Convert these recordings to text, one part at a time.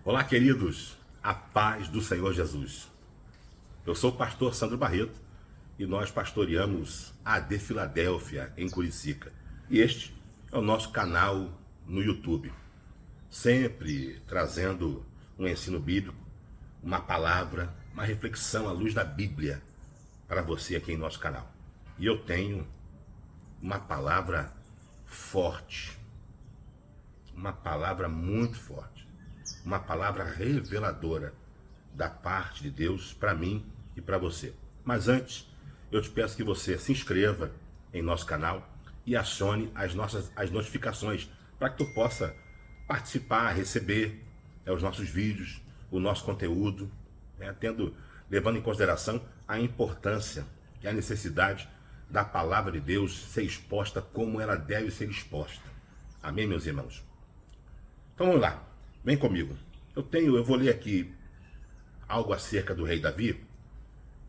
Olá, queridos, a paz do Senhor Jesus. Eu sou o pastor Sandro Barreto e nós pastoreamos a AD Filadélfia, em Curicica. E este é o nosso canal no YouTube, sempre trazendo um ensino bíblico, uma palavra, uma reflexão à luz da Bíblia para você aqui em nosso canal. E eu tenho uma palavra forte, uma palavra muito forte, uma palavra reveladora da parte de Deus para mim e para você. Mas antes, eu te peço que você se inscreva em nosso canal e acione as notificações para que tu possa participar, receber os nossos vídeos, o nosso conteúdo, levando em consideração a importância e a necessidade da palavra de Deus ser exposta como ela deve ser exposta. Amém, meus irmãos? Então vamos lá, vem comigo. Eu vou ler aqui algo acerca do rei Davi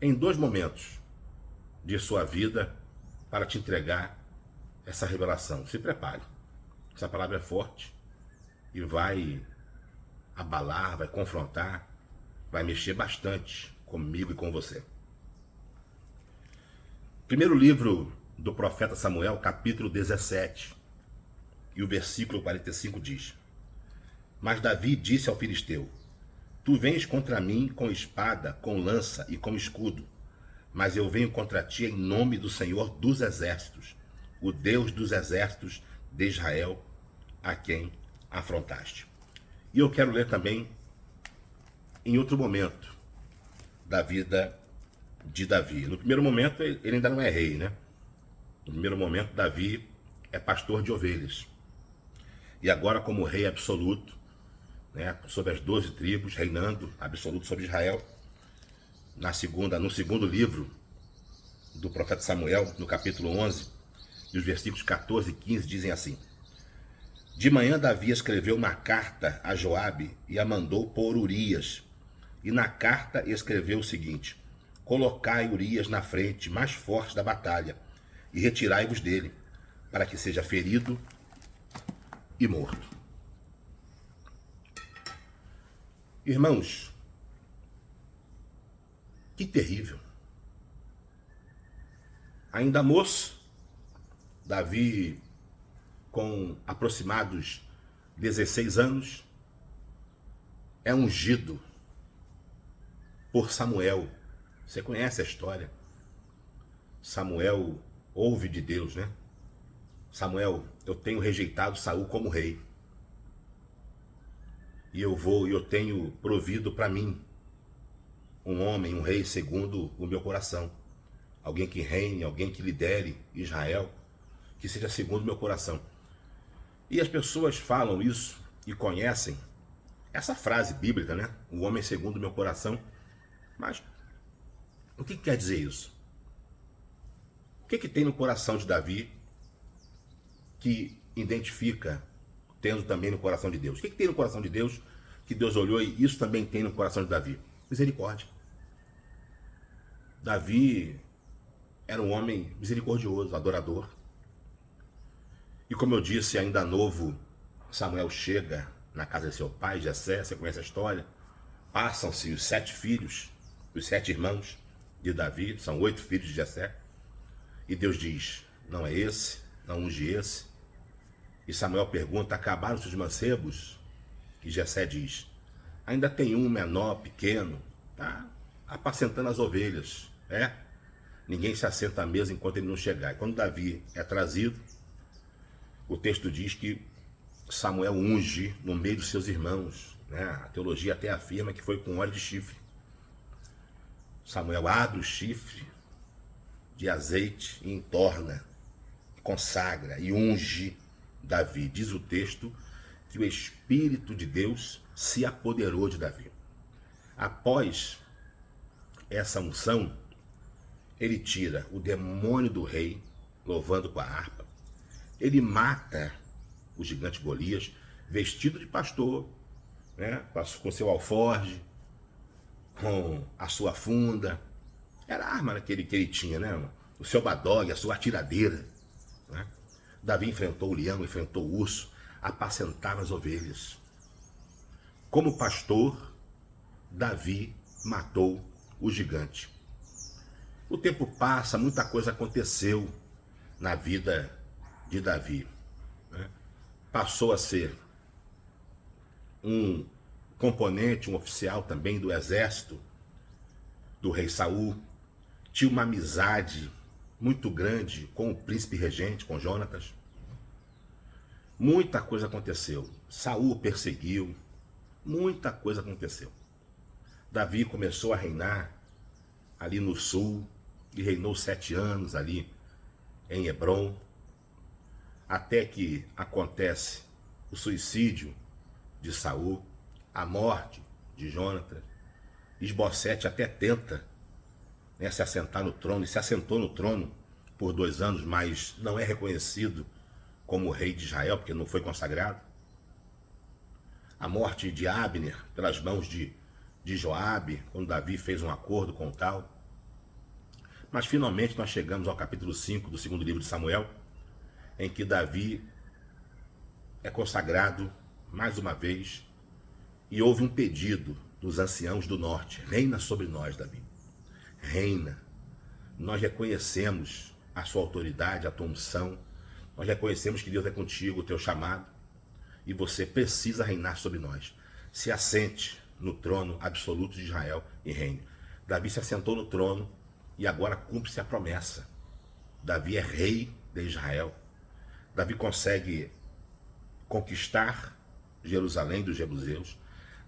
em dois momentos de sua vida para te entregar essa revelação. Se prepare. Essa palavra é forte e vai abalar, vai confrontar, vai mexer bastante comigo e com você. Primeiro livro do profeta Samuel, capítulo 17, e o versículo 45 diz: Mas Davi disse ao filisteu: Tu vens contra mim com espada, com lança e com escudo, mas eu venho contra ti em nome do Senhor dos exércitos, o Deus dos exércitos de Israel, a quem afrontaste. E eu quero ler também em outro momento da vida de Davi. No primeiro momento ele ainda não é rei, né? No primeiro momento Davi é pastor de ovelhas. E agora, como rei absoluto, sobre as 12 tribos, reinando absoluto sobre Israel, no segundo livro do profeta Samuel, no capítulo 11, e os versículos 14 e 15 dizem assim: De manhã Davi escreveu uma carta a Joabe e a mandou por Urias. E na carta escreveu o seguinte: Colocai Urias na frente mais forte da batalha e retirai-vos dele, para que seja ferido e morto. Irmãos, que terrível. Ainda moço, Davi, com aproximados 16 anos, é ungido por Samuel. Você conhece a história. Samuel ouve de Deus, né? Samuel, eu tenho rejeitado Saul como rei. E eu tenho provido para mim um homem, um rei segundo o meu coração. Alguém que reine, alguém que lidere Israel, que seja segundo o meu coração. E as pessoas falam isso e conhecem essa frase bíblica, né? O homem segundo o meu coração. Mas o que quer dizer isso? O que tem no coração de Davi que identifica tendo também no coração de Deus? O que tem no coração de Deus que Deus olhou e isso também tem no coração de Davi? Misericórdia. Davi era um homem misericordioso, adorador. E como eu disse, ainda novo, Samuel chega na casa de seu pai, Jessé, você conhece a história. Passam-se os 7 filhos, os 7 irmãos de Davi, são 8 filhos de Jessé. E Deus diz: não é esse, não unge esse. E Samuel pergunta: acabaram-se os mancebos? E Jessé diz: ainda tem um menor, pequeno, tá apacentando as ovelhas. Ninguém se assenta à mesa enquanto ele não chegar. E quando Davi é trazido, o texto diz que Samuel unge no meio dos seus irmãos. A teologia até afirma que foi com óleo de chifre. Samuel abre o chifre de azeite e entorna, consagra e unge Davi. Diz o texto que o Espírito de Deus se apoderou de Davi. Após essa unção, ele tira o demônio do rei, louvando com a harpa. Ele mata o gigante Golias, vestido de pastor, com seu alforje, com a sua funda. Era a arma que ele tinha, o seu badog, a sua atiradeira. Davi enfrentou o leão, enfrentou o urso, apacentava as ovelhas. como pastor, Davi matou o gigante. O tempo passa, muita coisa aconteceu na vida de Davi, né? Passou a ser um componente, um oficial também do exército do rei Saul. Tinha uma amizade muito grande com o príncipe regente, com Jonatas. Muita coisa aconteceu. Saul o perseguiu. Muita coisa aconteceu. Davi começou a reinar ali no sul e reinou 7 anos ali em Hebrom, até que acontece o suicídio de Saul, a morte de Jonatas. Isbosete até tenta, né, se assentar no trono, e se assentou no trono por 2 anos, mas não é reconhecido como rei de Israel, porque não foi consagrado. A morte de Abner pelas mãos de Joabe, quando Davi fez um acordo com o tal. Mas finalmente nós chegamos ao capítulo 5 do segundo livro de Samuel, em que Davi é consagrado mais uma vez, e houve um pedido dos anciãos do norte: reina sobre nós, Davi. Reina. Nós reconhecemos a sua autoridade, a tua unção. Nós reconhecemos que Deus é contigo, o teu chamado, e você precisa reinar sobre nós. Se assente no trono absoluto de Israel e reine. Davi se assentou no trono e agora cumpre-se a promessa. Davi é rei de Israel. Davi consegue conquistar Jerusalém dos jebuseus.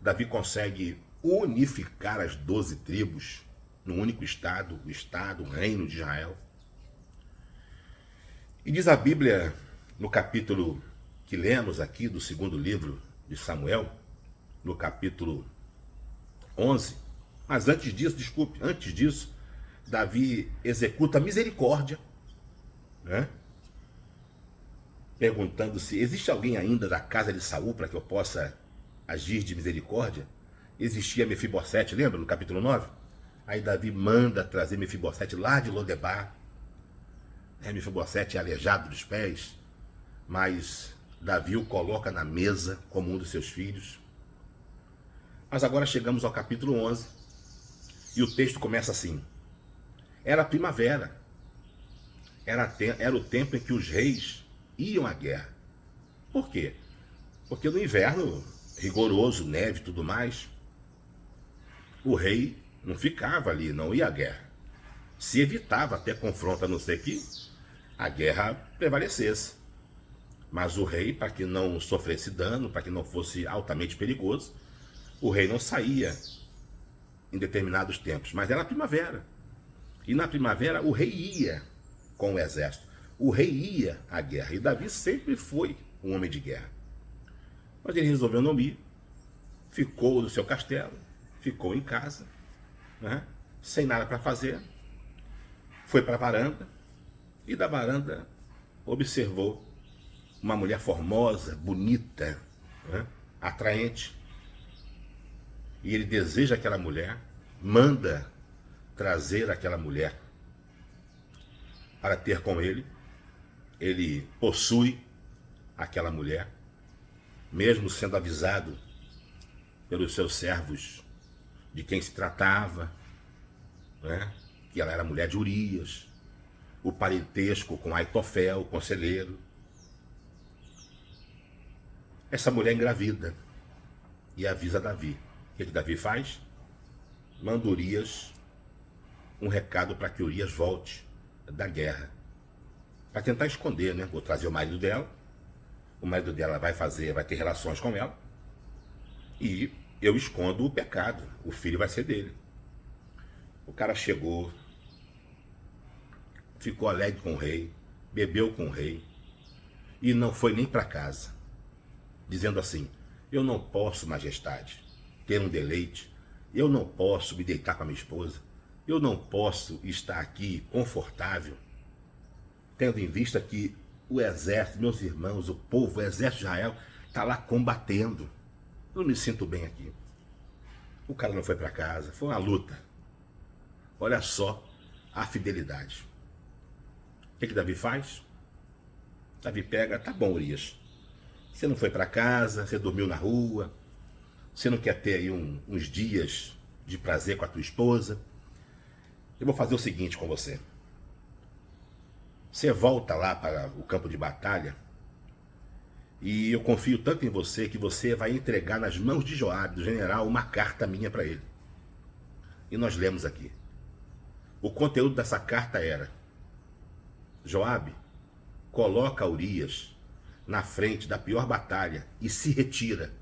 Davi consegue unificar as 12 tribos num único estado, o reino de Israel. E diz a Bíblia, no capítulo que lemos aqui do segundo livro de Samuel, no capítulo 11, mas antes disso, Davi executa misericórdia, né? Perguntando se existe alguém ainda da casa de Saul para que eu possa agir de misericórdia. Existia Mefibosete, lembra, no capítulo 9? Aí Davi manda trazer Mefibosete lá de Lodebar. Mefibosete é aleijado dos pés, mas Davi o coloca na mesa como um dos seus filhos. Mas agora chegamos ao capítulo 11 e o texto começa assim: era primavera, era o tempo em que os reis iam à guerra. Por quê? Porque no inverno rigoroso, neve e tudo mais, o rei não ficava ali, não ia à guerra. Se evitava até confronto, a não ser que a guerra prevalecesse. Mas o rei, para que não sofresse dano, para que não fosse altamente perigoso, o rei não saía em determinados tempos. Mas era primavera. E na primavera o rei ia com o exército. O rei ia à guerra. E Davi sempre foi um homem de guerra. Mas ele resolveu não ir. Ficou no seu castelo, ficou em casa, né, sem nada para fazer. Foi para a varanda e da varanda observou uma mulher formosa, bonita, né, atraente. E ele deseja aquela mulher, manda trazer aquela mulher para ter com ele. Ele possui aquela mulher, mesmo sendo avisado pelos seus servos de quem se tratava, né, que ela era mulher de Urias, o parentesco com Aitofel, o conselheiro. Essa mulher engravida e avisa Davi. O que Davi faz? Manda Urias um recado para que Urias volte da guerra, para tentar esconder, né? Vou trazer o marido dela vai ter relações com ela, e eu escondo o pecado, o filho vai ser dele. O cara chegou, ficou alegre com o rei, bebeu com o rei, e não foi nem para casa, dizendo assim: eu não posso, majestade, ter um deleite, eu não posso me deitar com a minha esposa, eu não posso estar aqui confortável, tendo em vista que o exército, meus irmãos, o povo, o exército de Israel está lá combatendo. Eu não me sinto bem aqui. O cara não foi para casa, foi uma luta. Olha só a fidelidade. O que Davi faz? Davi pega: tá bom, Urias, você não foi para casa, você dormiu na rua, Você não quer ter aí uns dias de prazer com a tua esposa? Eu vou fazer o seguinte com você. Você volta lá para o campo de batalha e eu confio tanto em você que você vai entregar nas mãos de Joabe, do general, uma carta minha para ele. E nós lemos aqui. O conteúdo dessa carta era: Joabe, coloca Urias na frente da pior batalha e se retira,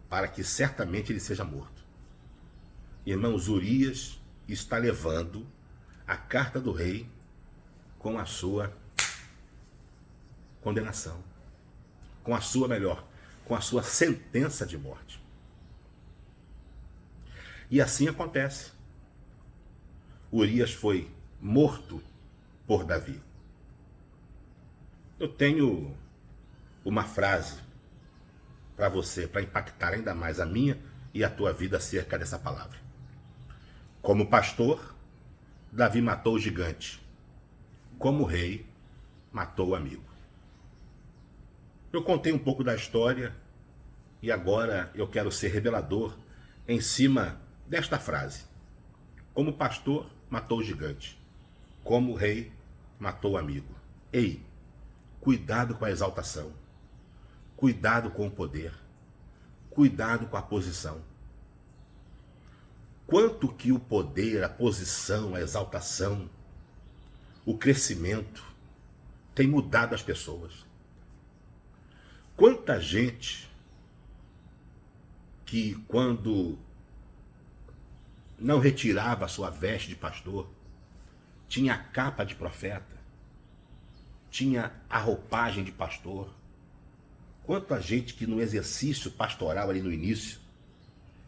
para que certamente ele seja morto. Irmãos, Urias está levando a carta do rei com a sua condenação, com a sua sentença de morte. E assim acontece. Urias foi morto por Davi. Eu tenho uma frase para você, para impactar ainda mais a minha e a tua vida acerca dessa palavra. Como pastor, Davi matou o gigante. Como rei, matou o amigo. Eu contei um pouco da história e agora eu quero ser revelador em cima desta frase. Como pastor, matou o gigante. Como rei, matou o amigo. Ei, cuidado com a exaltação. Cuidado com o poder. Cuidado com a posição. Quanto que o poder, a posição, a exaltação, o crescimento tem mudado as pessoas. Quanta gente que quando não retirava a sua veste de pastor, tinha a capa de profeta, tinha a roupagem de pastor. Quanta gente que no exercício pastoral ali no início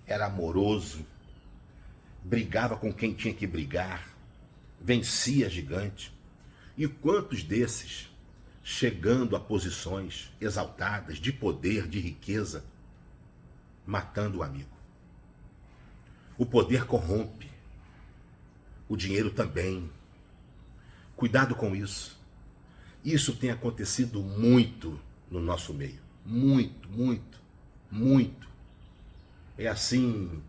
era amoroso, brigava com quem tinha que brigar, vencia gigante. E quantos desses, chegando a posições exaltadas, de poder, de riqueza, matando o amigo. O poder corrompe, o dinheiro também. Cuidado com isso. Isso tem acontecido muito no nosso meio. Muito, muito, muito. É assim...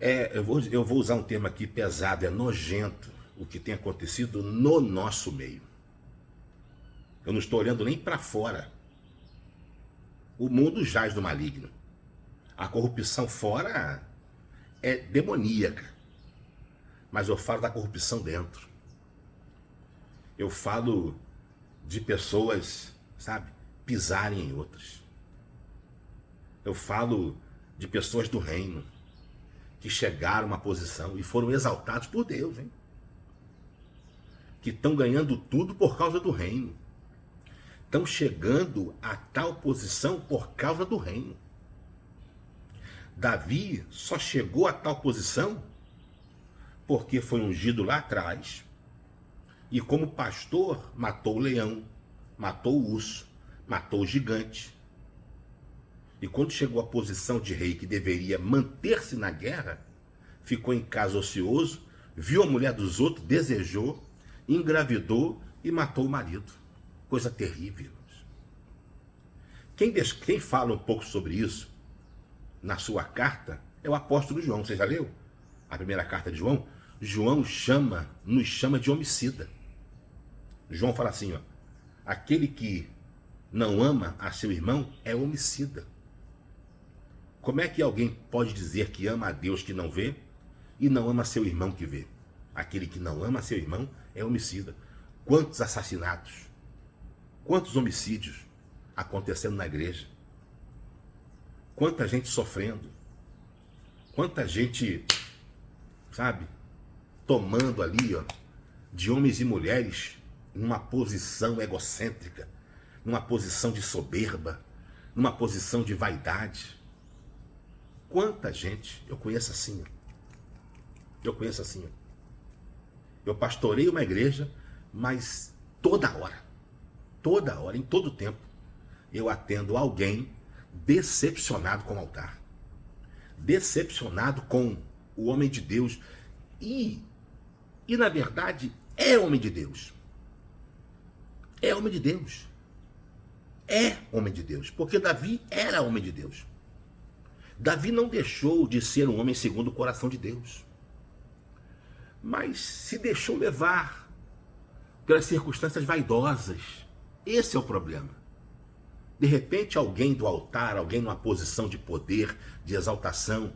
eu vou usar um termo aqui pesado, é nojento o que tem acontecido no nosso meio. Eu não estou olhando nem para fora. O mundo jaz do maligno. A corrupção fora é demoníaca. Mas eu falo da corrupção dentro. Eu falo de pessoas, sabe, pisarem em outras. Eu falo de pessoas do reino que chegaram a uma posição e foram exaltados por Deus, hein? Que estão ganhando tudo por causa do reino. Estão chegando a tal posição por causa do reino. Davi só chegou a tal posição porque foi ungido lá atrás e como pastor matou o leão, matou o urso, matou o gigante. E quando chegou à posição de rei que deveria manter-se na guerra, ficou em casa ocioso, viu a mulher dos outros, desejou, engravidou e matou o marido. Coisa terrível. Quem fala um pouco sobre isso na sua carta é o apóstolo João. Você já leu a primeira carta de João? João nos chama de homicida. João fala assim, ó, aquele que não ama a seu irmão é homicida. Como é que alguém pode dizer que ama a Deus que não vê e não ama seu irmão que vê? Aquele que não ama seu irmão é homicida. Quantos assassinatos, quantos homicídios acontecendo na igreja? Quanta gente sofrendo, quanta gente, sabe, tomando ali, ó, de homens e mulheres numa posição egocêntrica, numa posição de soberba, numa posição de vaidade. Quanta gente, eu conheço assim, eu pastorei uma igreja, mas toda hora, em todo tempo, eu atendo alguém decepcionado com o altar, decepcionado com o homem de Deus, e na verdade é homem de Deus, é homem de Deus, porque Davi era homem de Deus. Davi não deixou de ser um homem segundo o coração de Deus, mas se deixou levar pelas circunstâncias vaidosas. Esse é o problema. De repente alguém do altar, alguém numa posição de poder, de exaltação,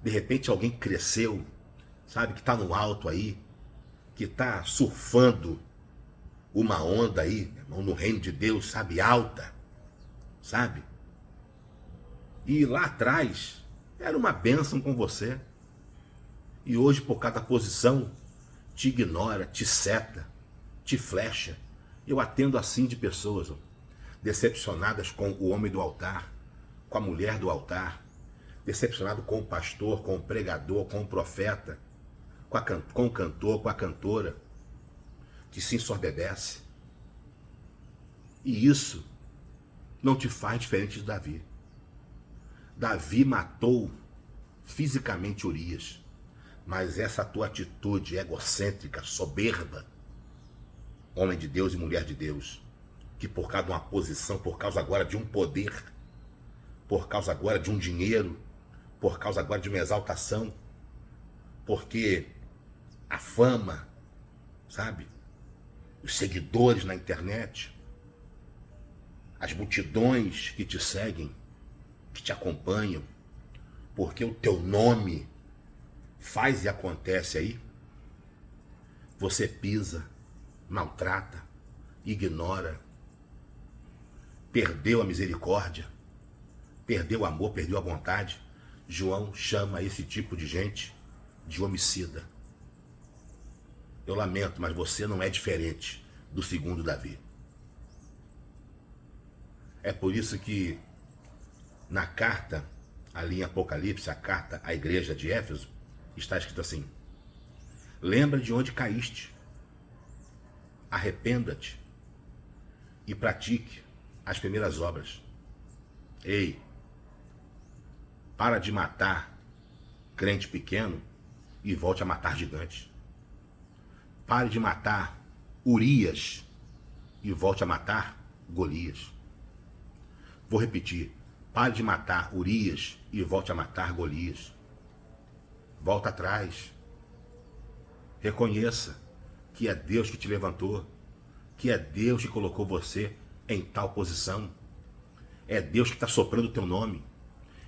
de repente alguém que cresceu, sabe, que está no alto aí, que está surfando uma onda aí, irmão, no reino de Deus, sabe, alta, sabe? E lá atrás era uma bênção com você. E hoje, por causa da posição, te ignora, te seta, te flecha. Eu atendo assim de pessoas, ó, decepcionadas com o homem do altar, com a mulher do altar, decepcionado com o pastor, com o pregador, com o profeta, com o cantor, com a cantora, que se ensordece. E isso não te faz diferente de Davi. Davi matou fisicamente Urias, mas essa tua atitude egocêntrica, soberba, homem de Deus e mulher de Deus, que por causa de uma posição, por causa agora de um poder, por causa agora de um dinheiro, por causa agora de uma exaltação, porque a fama, sabe, os seguidores na internet, as multidões que te seguem, que te acompanham, porque o teu nome faz e acontece aí, você pisa, maltrata, ignora, perdeu a misericórdia, perdeu o amor, perdeu a vontade. João chama esse tipo de gente de homicida. Eu lamento, mas você não é diferente do segundo Davi. É por isso que na carta, ali em Apocalipse, a carta à igreja de Éfeso, está escrito assim: lembra de onde caíste, arrependa-te e pratique as primeiras obras. Ei, para de matar crente pequeno e volte a matar gigantes. Pare de matar Urias e volte a matar Golias. Vou repetir: pare de matar Urias e volte a matar Golias. Volta atrás. Reconheça que é Deus que te levantou, que é Deus que colocou você em tal posição. É Deus que está soprando o teu nome.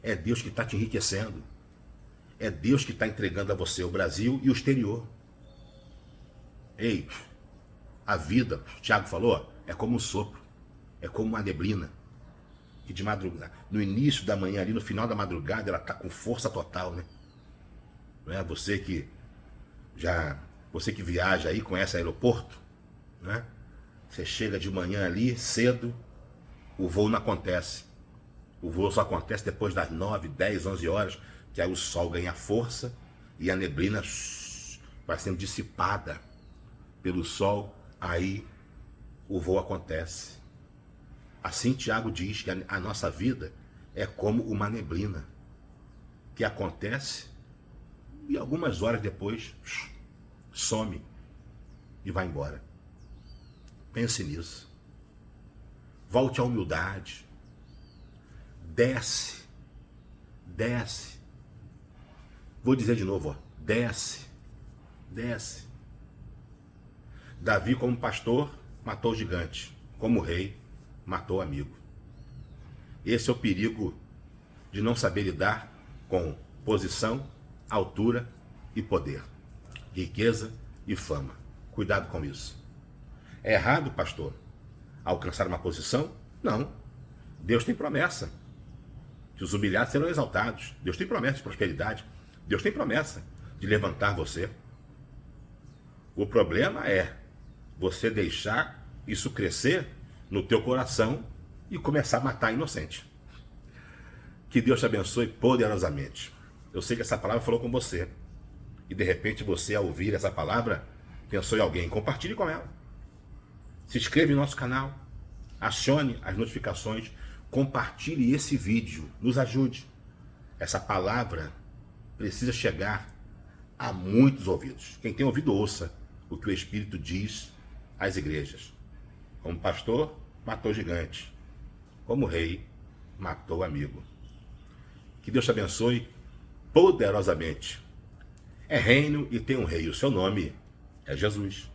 É Deus que está te enriquecendo. É Deus que está entregando a você o Brasil e o exterior. Ei, a vida, o Tiago falou, é como um sopro, é como uma neblina, que de madrugada, no início da manhã, ali no final da madrugada, ela está com força total, né? Não é? Você que viaja aí, conhece aeroporto, né? Você chega de manhã ali, cedo, o voo não acontece. O voo só acontece depois das 9, 10, 11 horas, que aí o sol ganha força e a neblina vai sendo dissipada pelo sol, aí o voo acontece. Assim Tiago diz que a nossa vida é como uma neblina, que acontece e algumas horas depois some e vai embora. Pense nisso. Volte à humildade. Desce. Vou dizer de novo, ó. Desce. Davi, como pastor, matou o gigante. Como rei, matou o amigo. Esse é o perigo de não saber lidar com posição, altura e poder, riqueza e fama. Cuidado com isso. É errado, pastor, alcançar uma posição? Não. Deus tem promessa que os humilhados serão exaltados. Deus tem promessa de prosperidade. Deus tem promessa de levantar você. O problema é você deixar isso crescer no teu coração e começar a matar inocente. Que Deus te abençoe poderosamente. Eu sei que essa palavra falou com você. E de repente você, ao ouvir essa palavra, pensou em alguém. Compartilhe com ela. Se inscreva em nosso canal. Acione as notificações. Compartilhe esse vídeo. Nos ajude. Essa palavra precisa chegar a muitos ouvidos. Quem tem ouvido, ouça o que o Espírito diz às igrejas. Como pastor, matou gigante. como rei, matou o amigo. Que Deus te abençoe poderosamente. É reino e tem um rei. O seu nome é Jesus.